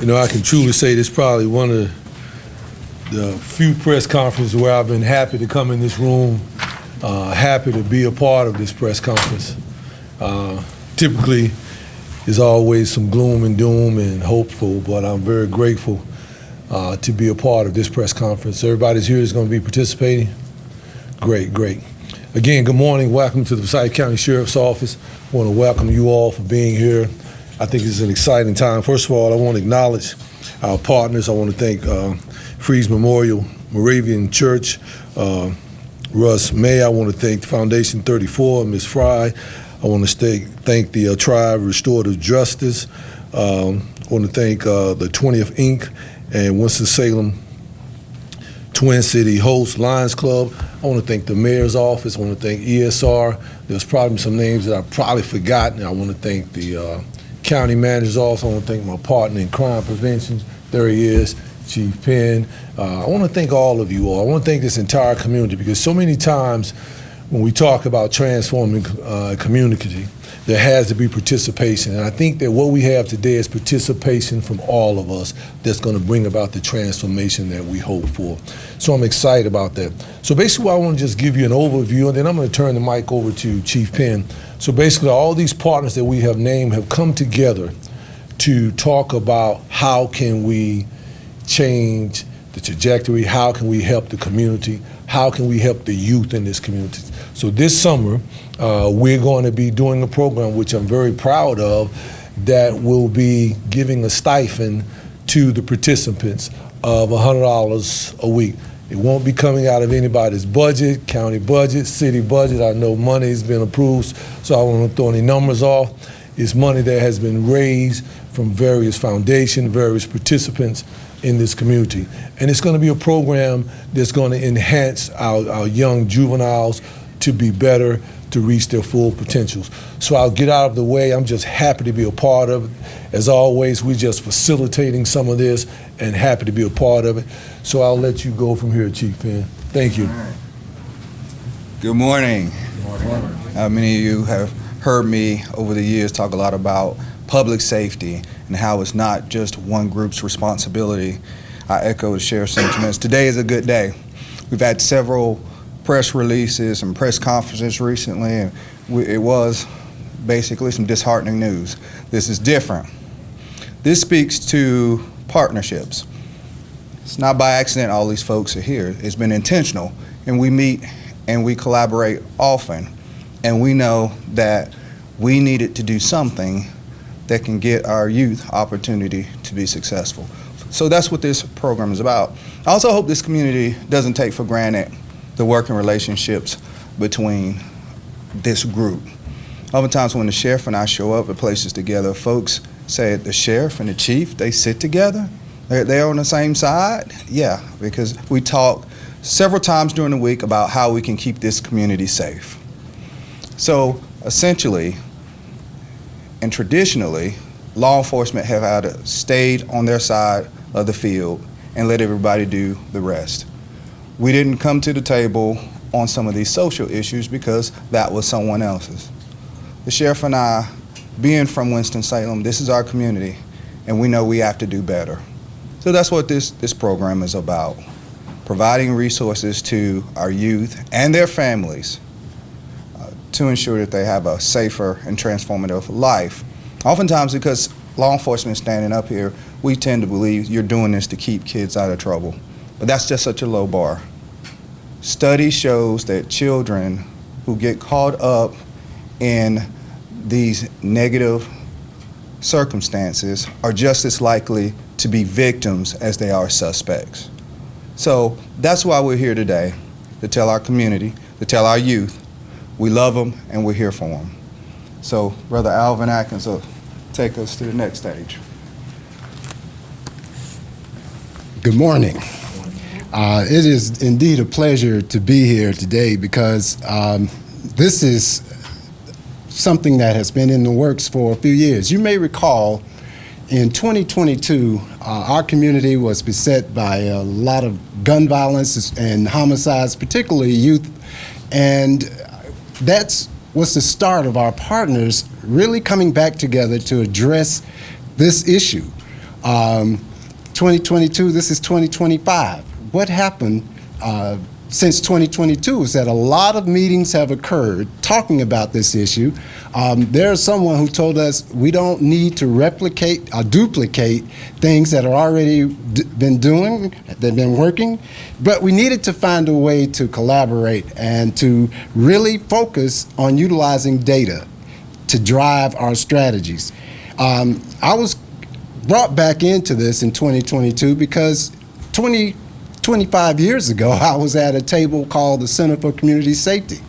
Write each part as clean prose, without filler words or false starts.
You know, I can truly say this is probably one of the few press conferences where I've been happy to come in this room, happy to be a part of this press conference. Typically, there's always some gloom and doom and hopeful, but I'm very grateful to be a part of this press conference. Everybody's here is going to be participating. Great. Again, good morning. Welcome to the Forsyth County Sheriff's Office. I want to welcome you all for being here. I think it's an exciting time. First of all, I want to acknowledge our partners. I want to thank Freeze Memorial, Moravian Church, Russ May. I want to thank the Foundation 34, Ms. Fry. I want to thank the Tribe Restorative Justice. I want to thank the 20th Inc. and Winston-Salem Twin City Host Lions Club. I want to thank the Mayor's Office. I want to thank ESR. There's probably some names that I've probably forgotten. I want to thank the County Manager's Office. I want to thank my partner in crime prevention. There he is, Chief Penn. I want to thank all of you all. I want to thank this entire community, because so many times when we talk about transforming community, there has to be participation. And I think that what we have today is participation from all of us that's going to bring about the transformation that we hope for. So I'm excited about that. So basically I want to just give you an overview, and then I'm going to turn the mic over to Chief Penn. So basically all these partners that we have named have come together to talk about how can we change the trajectory, how can we help the community, how can we help the youth in this community. So this summer, we're going to be doing a program which I'm very proud of, that will be giving a stipend to the participants of $100 a week. It won't be coming out of anybody's budget, county budget, city budget. I know money has been approved, so I won't throw any numbers off. It's money that has been raised from various foundations, various participants in this community. And it's going to be a program that's going to enhance our young juveniles to be better, to reach their full potentials. So I'll get out of the way. I'm just happy to be a part of it. As always, we're just facilitating some of this and happy to be a part of it. So I'll let you go from here, Chief Penn. Thank you. Right. Good morning. Good morning. Many of you have heard me over the years talk a lot about public safety and how it's not just one group's responsibility. I echo the sheriff's sentiments. Today is a good day. We've had several press releases and press conferences recently, and it was basically some disheartening news. This is different. This speaks to partnerships. It's not by accident all these folks are here. It's been intentional, and we meet and we collaborate often, and we know that we needed to do something that can get our youth opportunity to be successful. So that's what this program is about. I also hope this community doesn't take for granted the working relationships between this group. Oftentimes when the sheriff and I show up at places together, folks say the sheriff and the chief, they sit together? They're on the same side? Yeah, because we talk several times during the week about how we can keep this community safe. So essentially, and traditionally, law enforcement have had to stayed on their side of the field and let everybody do the rest. We didn't come to the table on some of these social issues because that was someone else's. The sheriff and I, being from Winston-Salem, this is our community, and we know we have to do better. So that's what this program is about, providing resources to our youth and their families to ensure that they have a safer and transformative life. Oftentimes, because law enforcement is standing up here, we tend to believe you're doing this to keep kids out of trouble. But that's just such a low bar. Study shows that children who get caught up in these negative circumstances are just as likely to be victims as they are suspects. So that's why we're here today, to tell our community, to tell our youth, we love them and we're here for them. So Brother Alvin Atkins will take us to the next stage. Good morning. It is indeed a pleasure to be here today, because this is something that has been in the works for a few years. You may recall in 2022, our community was beset by a lot of gun violence and homicides, particularly youth, and that was the start of our partners really coming back together to address this issue. 2022, this is 2025. What happened since 2022 is that a lot of meetings have occurred talking about this issue. There's someone who told us we don't need to replicate or duplicate things that are already been working, but we needed to find a way to collaborate and to really focus on utilizing data to drive our strategies. I was brought back into this in 2022 because 25 years ago, I was at a table called the Center for Community Safety.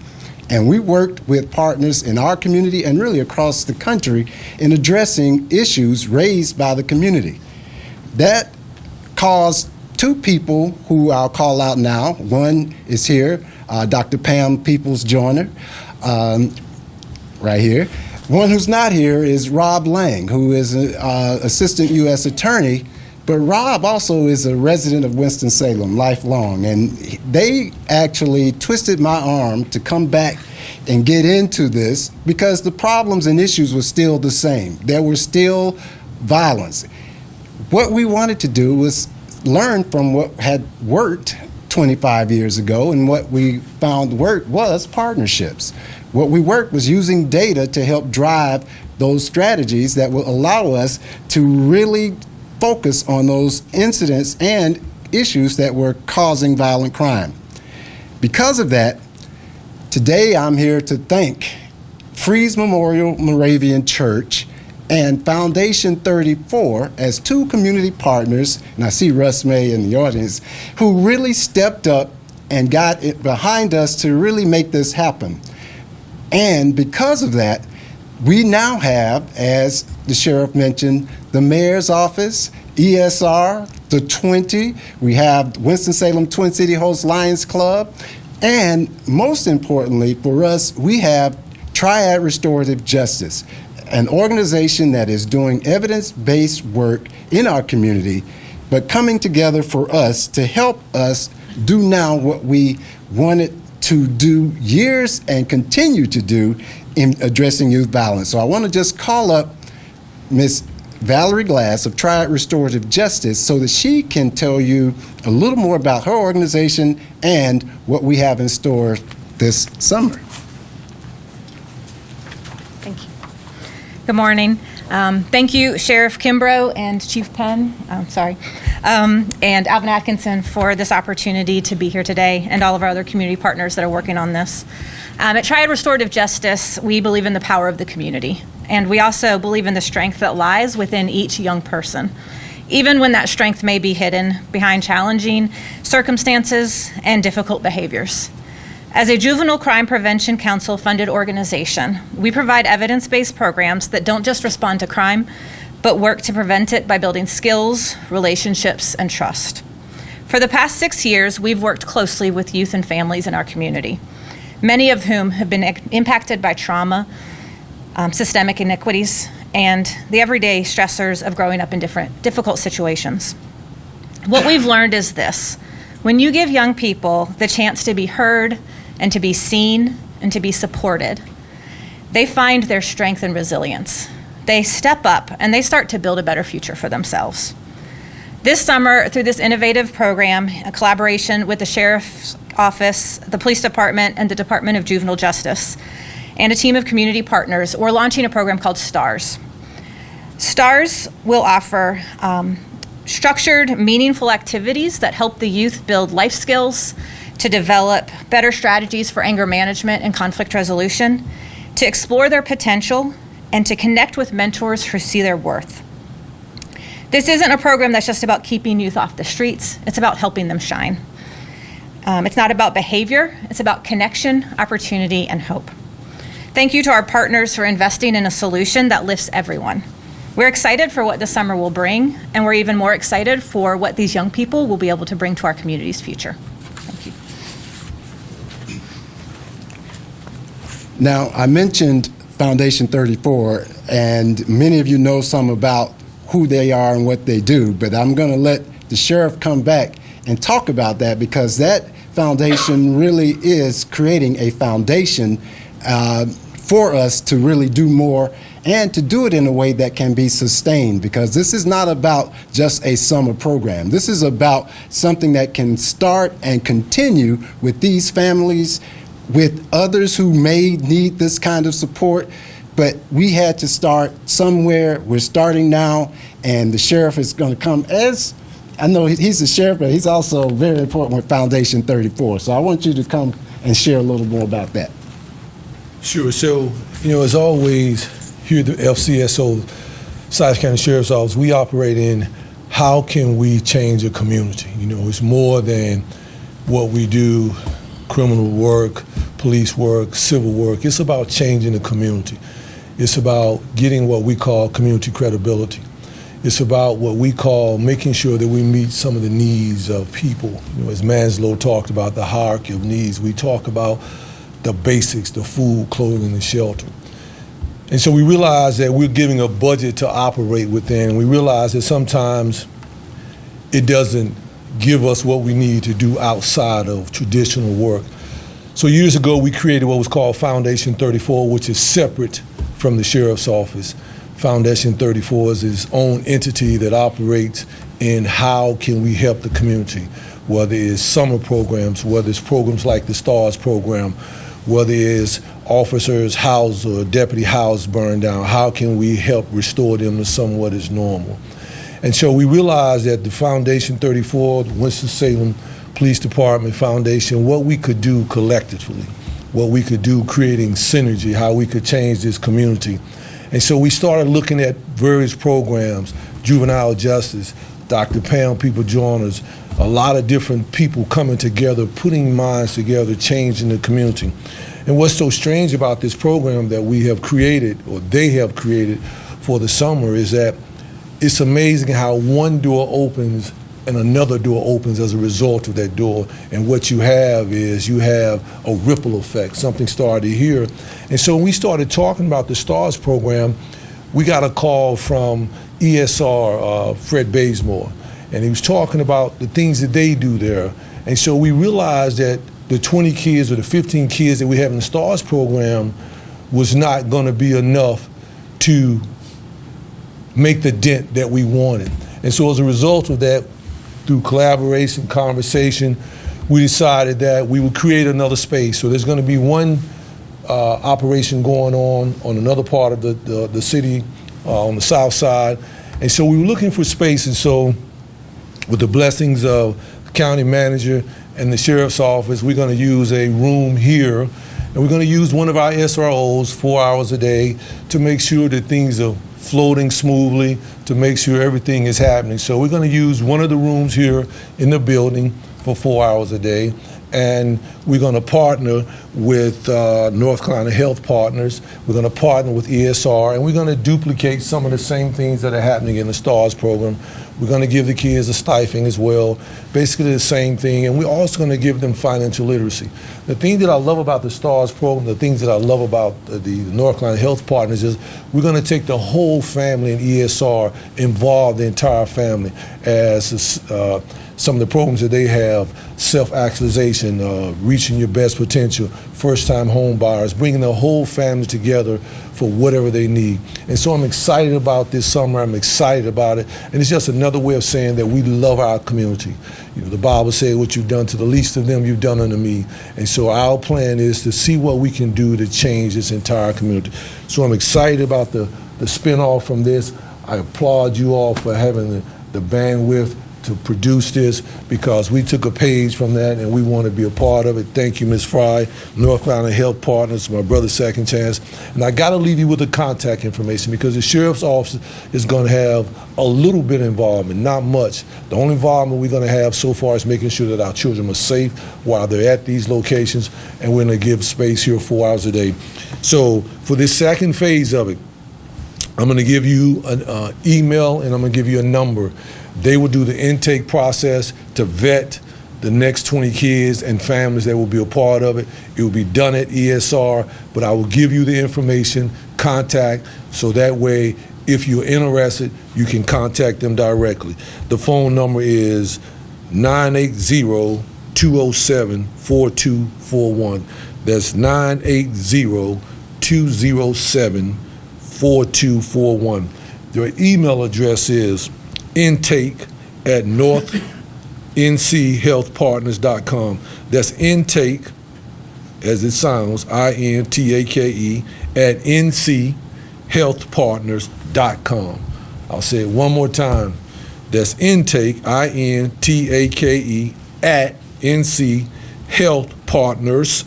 And we worked with partners in our community and really across the country in addressing issues raised by the community. That caused two people who I'll call out now. One is here, Dr. Pam Peoples-Joyner, right here. One who's not here is Rob Lang, who is an assistant U.S. attorney. But Rob also is a resident of Winston-Salem, lifelong, and they actually twisted my arm to come back and get into this because the problems and issues were still the same. There was still violence. What we wanted to do was learn from what had worked 25 years ago, and what we found worked was partnerships. What we worked was using data to help drive those strategies that will allow us to really focus on those incidents and issues that were causing violent crime. Because of that, today I'm here to thank Freeze Memorial Moravian Church and Foundation 34 as two community partners, and I see Russ May in the audience, who really stepped up and got it behind us to really make this happen. And because of that, we now have, as the sheriff mentioned, the mayor's office, ESR, the 20. We have Winston-Salem Twin City Host Lions Club. And most importantly for us, we have Triad Restorative Justice, an organization that is doing evidence-based work in our community, but coming together for us to help us do now what we wanted to do years and continue to do in addressing youth violence. So I want to just call up Ms. Valerie Glass of Triad Restorative Justice so that she can tell you a little more about her organization and what we have in store this summer. Thank you. Good morning. Thank you, Sheriff Kimbrough and Chief Penn, and Alvin Atkinson for this opportunity to be here today, and all of our other community partners that are working on this. At Triad Restorative Justice, we believe in the power of the community, and we also believe in the strength that lies within each young person, even when that strength may be hidden behind challenging circumstances and difficult behaviors. As a Juvenile Crime Prevention Council-funded organization, we provide evidence-based programs that don't just respond to crime, but work to prevent it by building skills, relationships, and trust. For the past 6 years, we've worked closely with youth and families in our community, many of whom have been impacted by trauma, systemic inequities, and the everyday stressors of growing up in difficult situations. What we've learned is this: when you give young people the chance to be heard and to be seen and to be supported, they find their strength and resilience. They step up and they start to build a better future for themselves. This summer, through this innovative program, a collaboration with the Sheriff's Office, the Police Department, and the Department of Juvenile Justice, and a team of community partners, we're launching a program called STARS. STARS will offer structured, meaningful activities that help the youth build life skills, to develop better strategies for anger management and conflict resolution, to explore their potential, and to connect with mentors who see their worth. This isn't a program that's just about keeping youth off the streets. It's about helping them shine. It's not about behavior. It's about connection, opportunity, and hope. Thank you to our partners for investing in a solution that lifts everyone. We're excited for what the summer will bring, and we're even more excited for what these young people will be able to bring to our community's future. Thank you. Now, I mentioned Foundation 34, and many of you know some about who they are and what they do, but I'm going to let the sheriff come back and talk about that, because that foundation really is creating a foundation for us to really do more and to do it in a way that can be sustained, because this is not about just a summer program. This is about something that can start and continue with these families, with others who may need this kind of support. But we had to start somewhere. We're starting now, and the sheriff is going to come. As I know he's the sheriff, but he's also very important with Foundation 34. So I want you to come and share a little more about that. Sure. So, as always, here at the FCSO, Forsyth County Sheriff's Office, we operate in how can we change a community. It's more than what we do, criminal work, police work, civil work. It's about changing the community. It's about getting what we call community credibility. It's about what we call making sure that we meet some of the needs of people. As Maslow talked about the hierarchy of needs, we talk about the basics, the food, clothing, and shelter. And so we realize that we're giving a budget to operate within, and we realize that sometimes it doesn't give us what we need to do outside of traditional work. So years ago, we created what was called Foundation 34, which is separate from the Sheriff's Office. Foundation 34 is its own entity that operates in how can we help the community, whether it's summer programs, whether it's programs like the STARS program, whether it's officers' house or deputy house burned down, how can we help restore them to somewhat as normal? And so we realized that the Foundation 34, the Winston-Salem Police Department Foundation, what we could do collectively, what we could do creating synergy, how we could change this community. And so we started looking at various programs, juvenile justice, Dr. Pam People Joiners, a lot of different people coming together, putting minds together, changing the community. And what's so strange about this program that we have created, or they have created for the summer, is that it's amazing how one door opens and another door opens as a result of that door. And what you have is you have a ripple effect. Something started here. And so when we started talking about the STARS program, we got a call from ESR, Fred Bazemore, and he was talking about the things that they do there. And so we realized that the 20 kids or the 15 kids that we have in the STARS program was not going to be enough to make the dent that we wanted. And so as a result of that, through collaboration, conversation, we decided that we would create another space. So there's going to be one operation going on another part of the city, on the south side. And so we were looking for spaces. So with the blessings of the county manager and the sheriff's office, we're going to use a room here, and we're going to use one of our SROs 4 hours a day to make sure that things are floating smoothly, to make sure everything is happening. So we're going to use one of the rooms here in the building for 4 hours a day, and we're going to partner with North Carolina Health Partners. We're going to partner with ESR, and we're going to duplicate some of the same things that are happening in the STARS program. We're going to give the kids a stipend as well, basically the same thing, and we're also going to give them financial literacy. The thing that I love about the STARS program, the things that I love about the North Carolina Health Partners is we're going to take the whole family in ESR, involve the entire family, as some of the programs that they have, self-actualization, reaching your best potential, first-time home buyers, bringing the whole family together for whatever they need. And so I'm excited about this summer. I'm excited about it. And it's just another way of saying that we love our community. The Bible says, what you've done to the least of them, you've done unto me. And so our plan is to see what we can do to change this entire community. So I'm excited about the spin-off from this. I applaud you all for having the bandwidth to produce this, because we took a page from that and we want to be a part of it. Thank you, Ms. Fry, North Carolina Health Partners, my brother Second Chance. And I got to leave you with the contact information, because the Sheriff's Office is going to have a little bit of involvement, not much. The only involvement we're going to have so far is making sure that our children are safe while they're at these locations, and we're going to give space here 4 hours a day. So for this second phase of it, I'm going to give you an email and I'm going to give you a number. They will do the intake process to vet the next 20 kids and families that will be a part of it. It will be done at ESR, but I will give you the information, contact, so that way, if you're interested, you can contact them directly. The phone number is 980-207-4241. That's 980-207-4241. 3207-4241. Their email address is intake@northnchealthpartners.com. That's intake, as it sounds, INTAKE, at nchealthpartners.com. I'll say it one more time. That's intake, INTAKE, at nchealthpartners,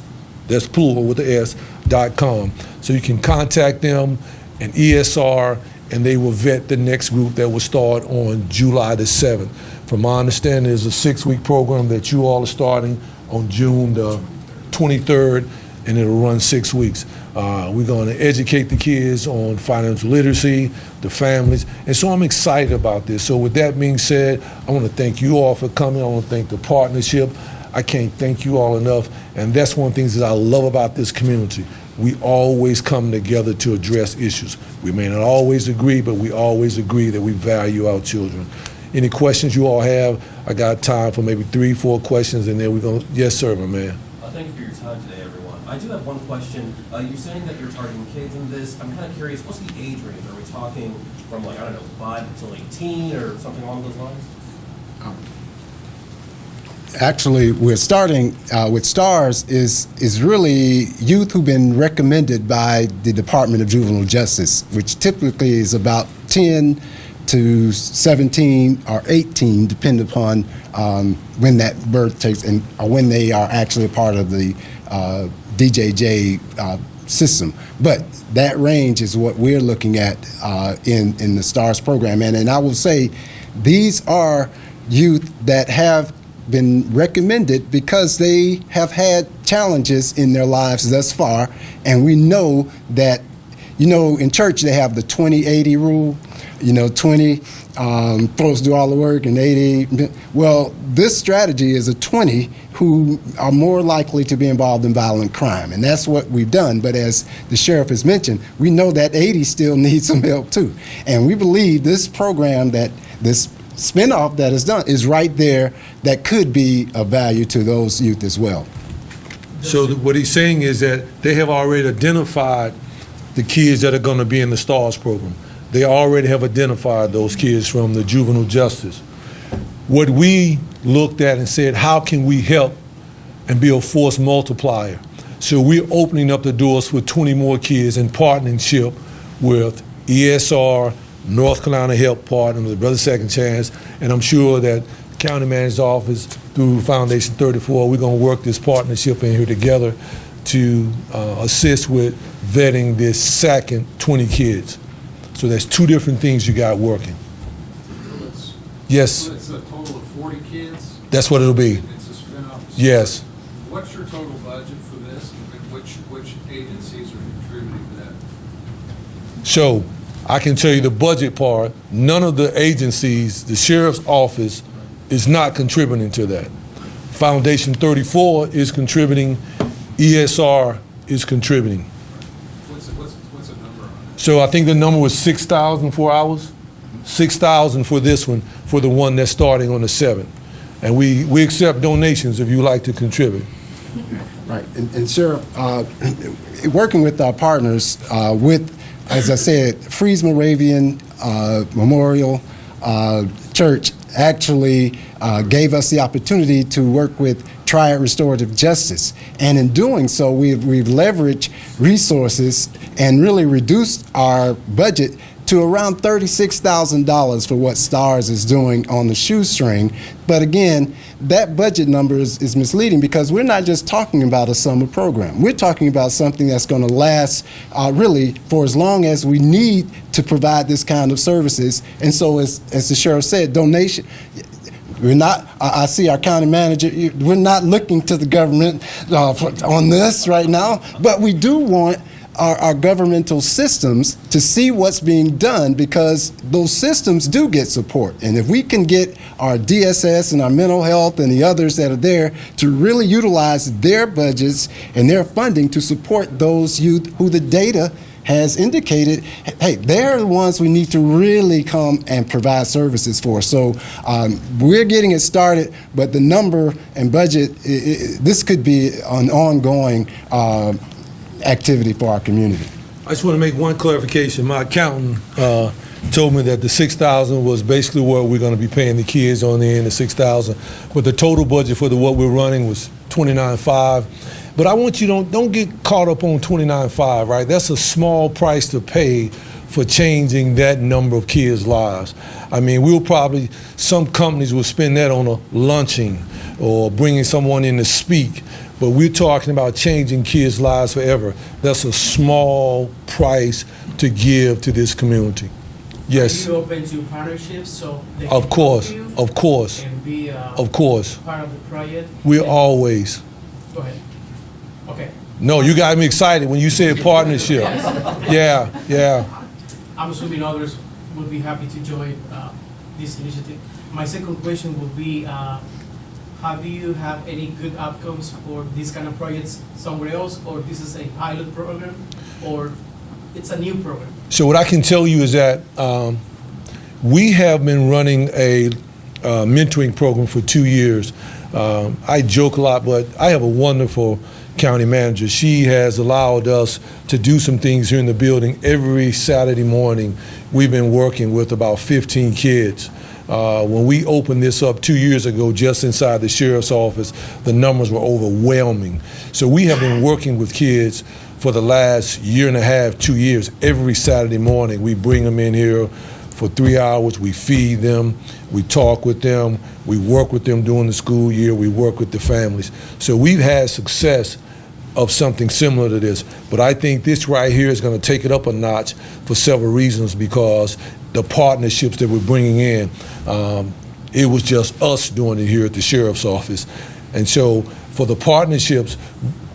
that's plural with the S.com. So you can contact them and ESR, and they will vet the next group that will start on July the 7th. From my understanding, there's a 6-week program that you all are starting on June the 23rd, and it'll run 6 weeks. We're going to educate the kids on financial literacy, the families, and so I'm excited about this. So with that being said, I want to thank you all for coming. I want to thank the partnership. I can't thank you all enough, and that's one of the things that I love about this community. We always come together to address issues. We may not always agree, but we always agree that we value our children. Any questions you all have? I got time for maybe 3-4 questions, and then we're going to, yes, sir, my man. Thank you for your time today, everyone. I do have one question. You're saying that you're targeting kids in this. I'm kind of curious, what's the age range? Are we talking from, like, I don't know, 5 until 18 or something along those lines? Actually, we're starting with STARS is really youth who've been recommended by the Department of Juvenile Justice, which typically is about 10 to 17 or 18, depending upon when that birth takes and or when they are actually a part of the DJJ system. But that range is what we're looking at in the STARS program. And I will say these are youth that have been recommended because they have had challenges in their lives thus far. And we know that, in church they have the 20-80 rule. 20 folks do all the work and 80. Well, this strategy is a 20 who are more likely to be involved in violent crime. And that's what we've done. But as the sheriff has mentioned, we know that 80 still needs some help too. And we believe this program, that this spinoff that is done, is right there that could be of value to those youth as well. So what he's saying is that they have already identified the kids that are going to be in the STARS program. They already have identified those kids from the juvenile justice. What we looked at and said, how can we help and be a force multiplier? So we're opening up the doors for 20 more kids in partnership with ESR, North Carolina Health Partners, Brother Second Chance, and I'm sure that the County Manager's Office through Foundation 34, we're going to work this partnership in here together to assist with vetting this second 20 kids. So there's 2 different things you got working. Yes. So it's a total of 40 kids? That's what it'll be. It's a spin-off? Yes. What's your total budget for this, and which agencies are contributing to that? So I can tell you the budget part, none of the agencies, the sheriff's office is not contributing to that. Foundation 34 is contributing, ESR is contributing. What's a number on that? So I think the number was 6,000 for ours, 6,000 for this one, for the one that's starting on the 7th. And we accept donations if you like to contribute. Right, and Sheriff, working with our partners, with, as I said, Freeze Moravian Memorial Church actually gave us the opportunity to work with Triad Restorative Justice. And in doing so, we've leveraged resources and really reduced our budget to around $36,000 for what STARS is doing on the shoestring. But again, that budget number is misleading because we're not just talking about a summer program. We're talking about something that's going to last really for as long as we need to provide this kind of services. And so as the sheriff said, donation. We're not, I see our county manager, we're not looking to the government on this right now, but we do want our governmental systems to see what's being done because those systems do get support. And if we can get our DSS and our mental health and the others that are there to really utilize their budgets and their funding to support those youth who the data has indicated, hey, they're the ones we need to really come and provide services for. So we're getting it started, but the number and budget, this could be an ongoing activity for our community. I just want to make one clarification. My accountant told me that the $6,000 was basically what we're going to be paying the kids on the end of $6,000, but the total budget for what we're running was $29,500. But I want you don't get caught up on $29,500, right? That's a small price to pay for changing that number of kids' lives. I mean, some companies will spend that on a lunching or bringing someone in to speak, but we're talking about changing kids' lives forever. That's a small price to give to this community. Yes. Are you open to partnerships so they can Of course, help you of course, and be of course. part of the project? We're And- always. Go ahead. Okay. No, you got me excited when you said partnership. Yeah, yeah. I'm assuming others would be happy to join this initiative. My second question would be, have you have any good outcomes for these kind of projects somewhere else, or this is a pilot program, or it's a new program? So what I can tell you is that we have been running a mentoring program for 2 years. I joke a lot, but I have a wonderful county manager. She has allowed us to do some things here in the building. Every Saturday morning, we've been working with about 15 kids. When we opened this up 2 years ago, just inside the sheriff's office, the numbers were overwhelming. So we have been working with kids for the last year and a half, 2 years. Every Saturday morning, we bring them in here for 3 hours. We feed them, we talk with them, we work with them during the school year, we work with the families. So we've had success of something similar to this. But I think this right here is going to take it up a notch for several reasons, because the partnerships that we're bringing in, it was just us doing it here at the sheriff's office. And so for the partnerships,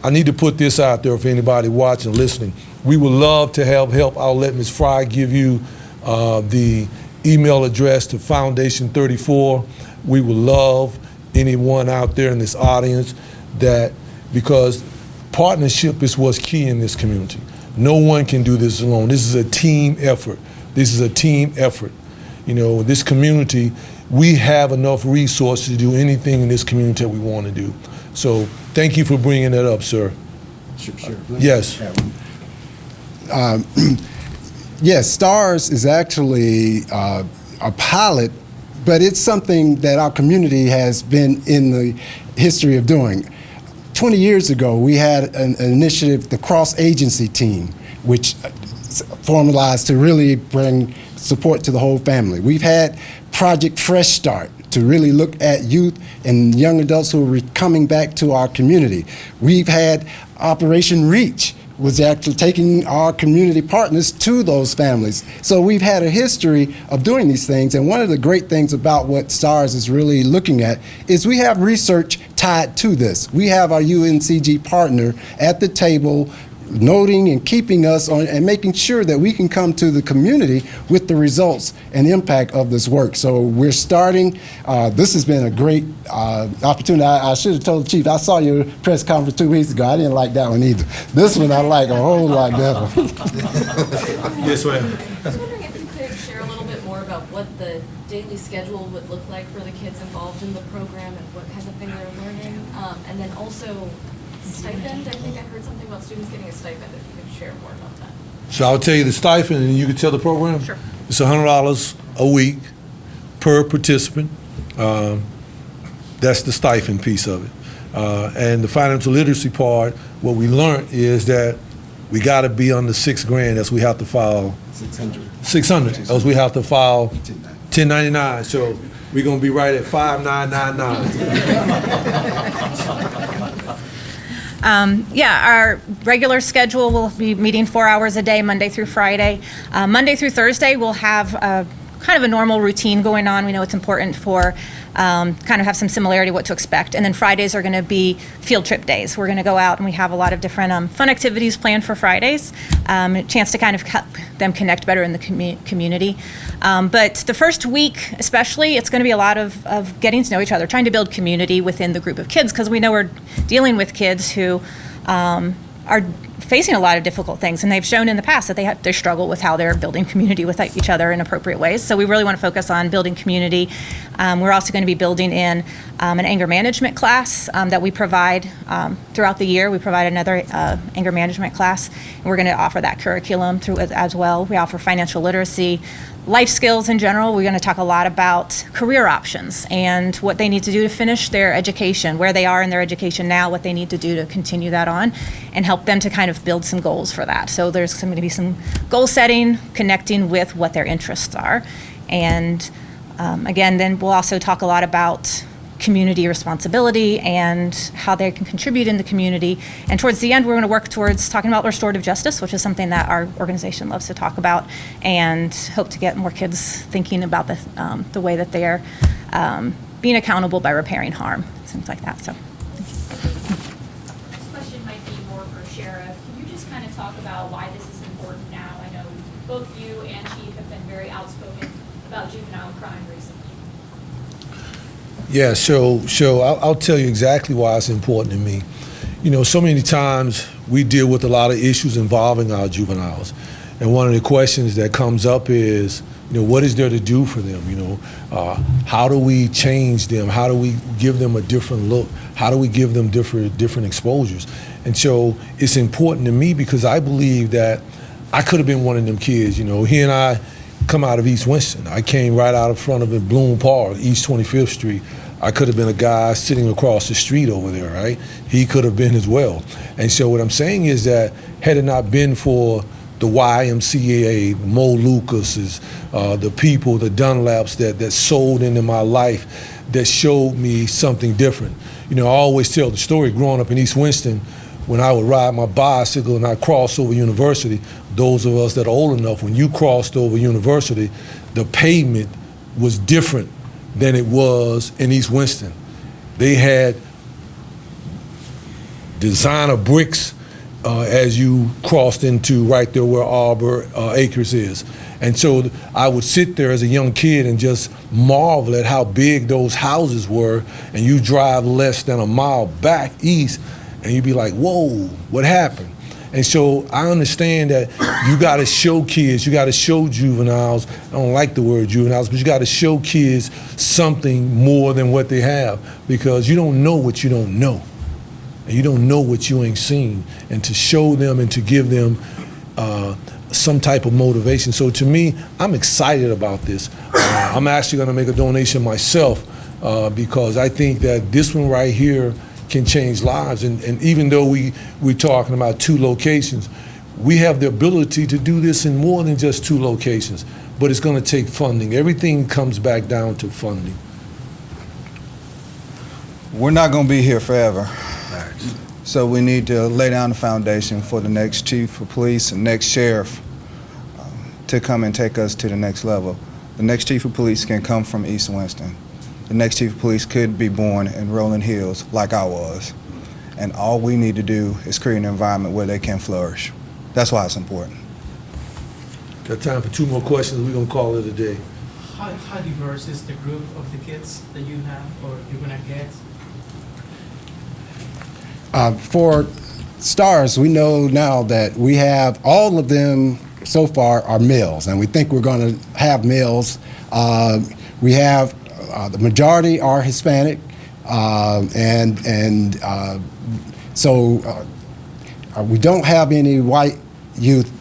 I need to put this out there for anybody watching, listening. We would love to have help. I'll let Ms. Fry give you the email address to Foundation 34. We would love anyone out there in this audience because partnership is what's key in this community. No one can do this alone. This is a team effort. This is a team effort. You know, this community, we have enough resources to do anything in this community that we want to do. So thank you for bringing that up, sir. Sure. Yes. Yes, STARS is actually a pilot, but it's something that our community has been in the history of doing. 20 years ago, we had an initiative, the cross-agency team, which formalized to really bring support to the whole family. We've had Project Fresh Start to really look at youth and young adults who are coming back to our community. We've had Operation Reach, was actually taking our community partners to those families. So we've had a history of doing these things, and one of the great things about what STARS is really looking at is we have research tied to this. We have our UNCG partner at the table noting and keeping us on and making sure that we can come to the community with the results and impact of this work. So we're starting. This has been a great opportunity. I should have told the chief, I saw your press conference 2 weeks ago. I didn't like that one either. This one I like a whole lot better. Yes, ma'am. I was wondering if you could share a little bit more about what the daily schedule would look like for the kids involved in the program and what kind of thing they're learning. And then also stipend. I think I heard something about students getting a stipend, if you could share more about that. So I'll tell you the stipend, and you can tell the program? Sure. It's $100 a week per participant. That's the stipend piece of it. And the financial literacy part, what we learned is that we got to be under $6,000, else we have to file 600, else we have to file 1099. So we're going to be right at 5999. Our regular schedule will be meeting 4 hours a day, Monday through Friday. Monday through Thursday, we'll have kind of a normal routine going on. We know it's important for kind of have some similarity what to expect. And then Fridays are going to be field trip days. We're going to go out and we have a lot of different fun activities planned for Fridays, a chance to kind of help them connect better in the community. But the first week especially, it's going to be a lot of getting to know each other, trying to build community within the group of kids, because we know we're dealing with kids who are facing a lot of difficult things, and they've shown in the past that they struggle with how they're building community with each other in appropriate ways. So we really want to focus on building community. We're also going to be building in an anger management class that we provide throughout the year. We provide another anger management class, and we're going to offer that curriculum through it as well. We offer financial literacy, life skills in general. We're going to talk a lot about career options and what they need to do to finish their education, where they are in their education now, what they need to do to continue that on, and help them to kind of build some goals for that. So there's going to be some goal setting, connecting with what their interests are. And again, then we'll also talk a lot about community responsibility and how they can contribute in the community. And towards the end, we're going to work towards talking about restorative justice, which is something that our organization loves to talk about, and hope to get more kids thinking about the way that they're being accountable by repairing harm, things like that. So. Next question might be more for Sheriff. Can you just kind of talk about why this is important now? I know both you and Chief have been very outspoken about juvenile crime recently. Yeah, so I'll tell you exactly why it's important to me. You know, so many times we deal with a lot of issues involving our juveniles, and one of the questions that comes up is, you know, what is there to do for them? You know, how do we change them? How do we give them a different look? How do we give them different exposures? And so it's important to me because I believe that I could have been one of them kids. You know, he and I come out of East Winston. I came right out in front of it, Bloom Park, East 25th Street. I could have been a guy sitting across the street over there, right? He could have been as well. And so what I'm saying is that had it not been for the YMCA, Mo Lucas's, the people, the Dunlaps that sold into my life, that showed me something different. You know, I always tell the story growing up in East Winston, when I would ride my bicycle and I cross over University, those of us that are old enough, when you crossed over University, the pavement was different than it was in East Winston. They had designer bricks as you crossed into right there where Arbor Acres is. And so I would sit there as a young kid and just marvel at how big those houses were, and you drive less than a mile back east, and you'd be like, whoa, what happened? And so I understand that you got to show kids, you got to show juveniles, I don't like the word juveniles, but you got to show kids something more than what they have, because you don't know what you don't know. And you don't know what you ain't seen. And to show them and to give them some type of motivation. So to me, I'm excited about this. I'm actually going to make a donation myself because I think that this one right here can change lives. And even though we're talking about 2 locations, we have the ability to do this in more than just 2 locations, but it's going to take funding. Everything comes back down to funding. We're not going to be here forever. So we need to lay down the foundation for the next chief of police and next sheriff to come and take us to the next level. The next chief of police can come from East Winston. The next chief of police could be born in Rolling Hills like I was. And all we need to do is create an environment where they can flourish. That's why it's important. Got time for 2 more questions. We're going to call it a day. How diverse is the group of the kids that you have or you're gonna get? For STARS, we know now that we have all of them so far are males, and we think we're going to have males. We have the majority are Hispanic, so we don't have any white youth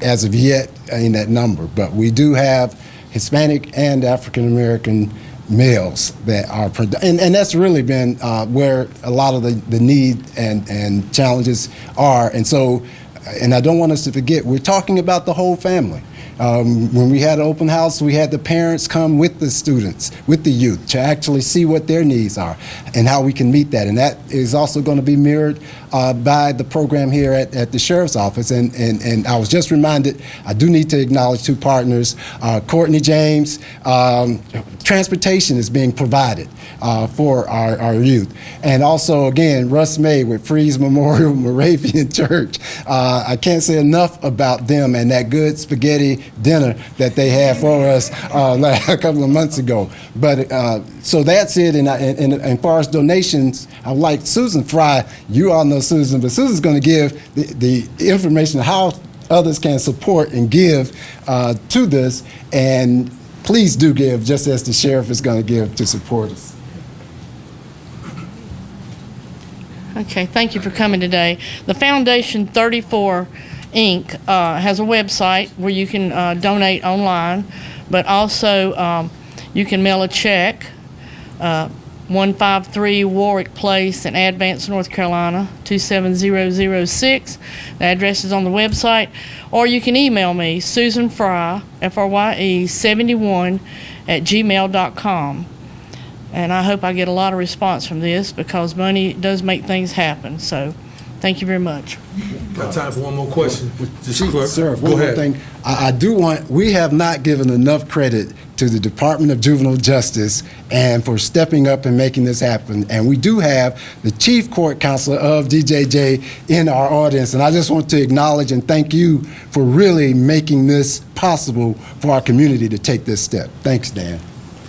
as of yet in that number, but we do have Hispanic and African American males that are, and that's really been where a lot of the need and challenges are. And so, and I don't want us to forget, we're talking about the whole family. When we had an open house, we had the parents come with the students, with the youth, to actually see what their needs are and how we can meet that. And that is also going to be mirrored by the program here at the Sheriff's Office. And I was just reminded, I do need to acknowledge 2 partners. Courtney James, transportation is being provided for our youth. And also, again, Russ May with Freeze Memorial Moravian Church. I can't say enough about them and that good spaghetti dinner that they had for us like a couple of months ago. But so that's it. And as far as donations, I would like Susan Fry, you all know Susan, but Susan's going to give the information how others can support and give to this. And please do give, just as the sheriff is going to give to support us. Okay, thank you for coming today. The Foundation 34 Inc. Has a website where you can donate online, but also you can mail a check, 153 Warwick Place in Advance, North Carolina, 27006. The address is on the website. Or you can email me, Susan Fry, Frye, 71 @gmail.com. And I hope I get a lot of response from this because money does make things happen. So thank you very much. Got time for one more question? Just clerk. Sir, Go one more ahead. thing. I do want, we have not given enough credit to the Department of Juvenile Justice and for stepping up and making this happen. And we do have the Chief Court Counselor of DJJ in our audience. And I just want to acknowledge and thank you for really making this possible for our community to take this step. Thanks, Dan.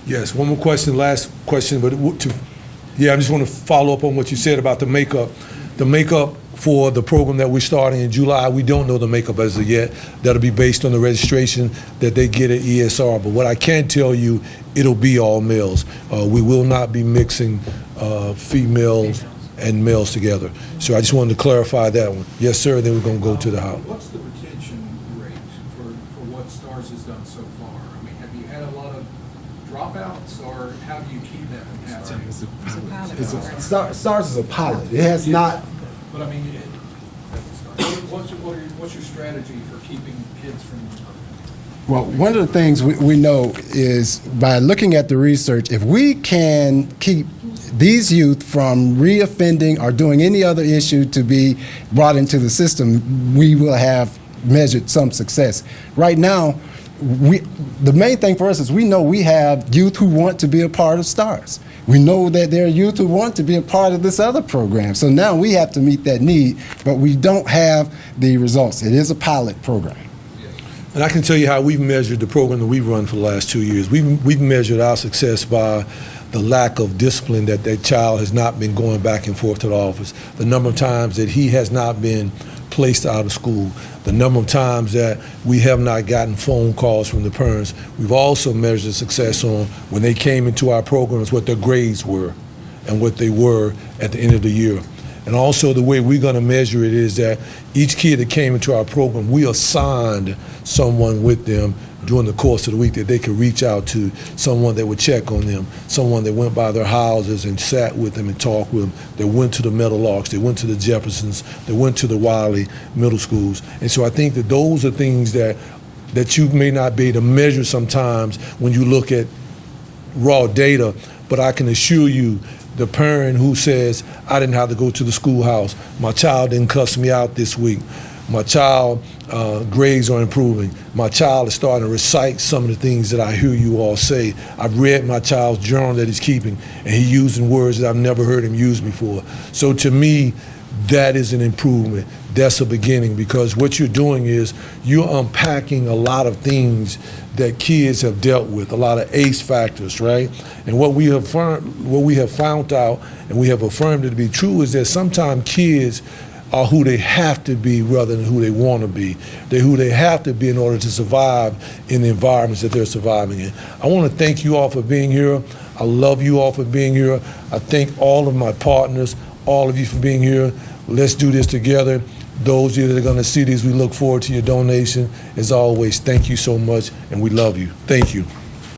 Yes, one more question, last question, but I just want to follow up on what you said about the makeup. The makeup for the program that we're starting in July, we don't know the makeup as of yet. That'll be based on the registration that they get at ESR. But what I can tell you, it'll be all males. We will not be mixing females and males together. So I just wanted to clarify that one. Yes, sir, then we're going to go to the House. What's the retention rate for what STARS has done so far? I mean, have you had a lot of dropouts, or how do you keep that from happening? STARS is a pilot. It has not. But I mean, what's your strategy for keeping kids from? Well, one of the things we know is by looking at the research, if we can keep these youth from reoffending or doing any other issue to be brought into the system, we will have measured some success. Right now, the main thing for us is we know we have youth who want to be a part of STARS. We know that there are youth who want to be a part of this other program. So now we have to meet that need, but we don't have the results. It is a pilot program. And I can tell you how we've measured the program that we've run for the last 2 years. We've measured our success by the lack of discipline that child has not been going back and forth to the office, the number of times that he has not been placed out of school, the number of times that we have not gotten phone calls from the parents. We've also measured success on when they came into our programs, what their grades were and what they were at the end of the year. And also the way we're going to measure it is that each kid that came into our program, we assigned someone with them during the course of the week that they could reach out to, someone that would check on them, someone that went by their houses and sat with them and talked with them, that went to the Meadowlarks, they went to the Jeffersons, they went to the Wiley middle schools. And so I think that those are things that you may not be able to measure sometimes when you look at raw data, but I can assure you the parent who says, I didn't have to go to the schoolhouse, my child didn't cuss me out this week, my child grades are improving, my child is starting to recite some of the things that I hear you all say. I've read my child's journal that he's keeping, and he's using words that I've never heard him use before. So to me, that is an improvement. That's a beginning, because what you're doing is you're unpacking a lot of things that kids have dealt with, a lot of ACE factors, right? And what we have found out, and we have affirmed it to be true, is that sometimes kids are who they have to be rather than who they want to be. They're who they have to be in order to survive in the environments that they're surviving in. I want to thank you all for being here. I love you all for being here. I thank all of my partners, all of you for being here. Let's do this together. Those of you that are going to see these, we look forward to your donation. As always, thank you so much, and we love you. Thank you.